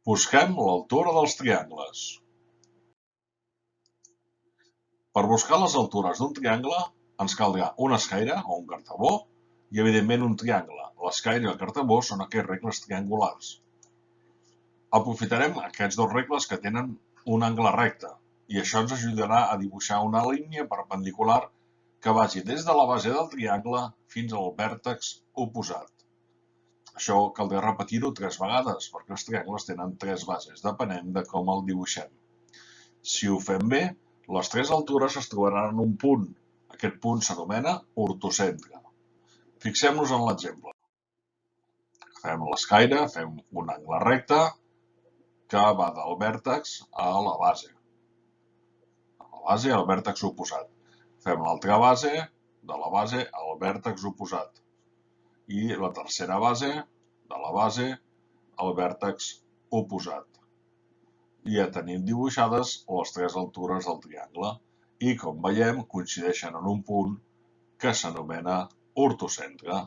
Busquem l'altura dels triangles. Per buscar les altures d'un triangle ens caldrà una escaire o un cartabó i, evidentment, un triangle. L'escaire i el cartabó són aquests regles triangulars. Aprofitarem aquests dos regles que tenen un angle recte i això ens ajudarà a dibuixar una línia perpendicular que vagi des de la base del triangle fins al vèrtex oposat. Això caldrà repetir-ho 3 vegades, perquè els triangles tenen 3 bases, depenent de com el dibuixem. Si ho fem bé, les 3 altures es trobaran en un punt. Aquest punt s'anomena ortocentre. Fixem-nos en l'exemple. Fem l'escaire, fem un angle recte que va del vèrtex a la base. A la base al vèrtex oposat. Fem l'altra base, de la base al vèrtex oposat. I la tercera base, de la base al vèrtex oposat. I ja tenim dibuixades les 3 altures del triangle i, com veiem, coincideixen en un punt que s'anomena ortocentre.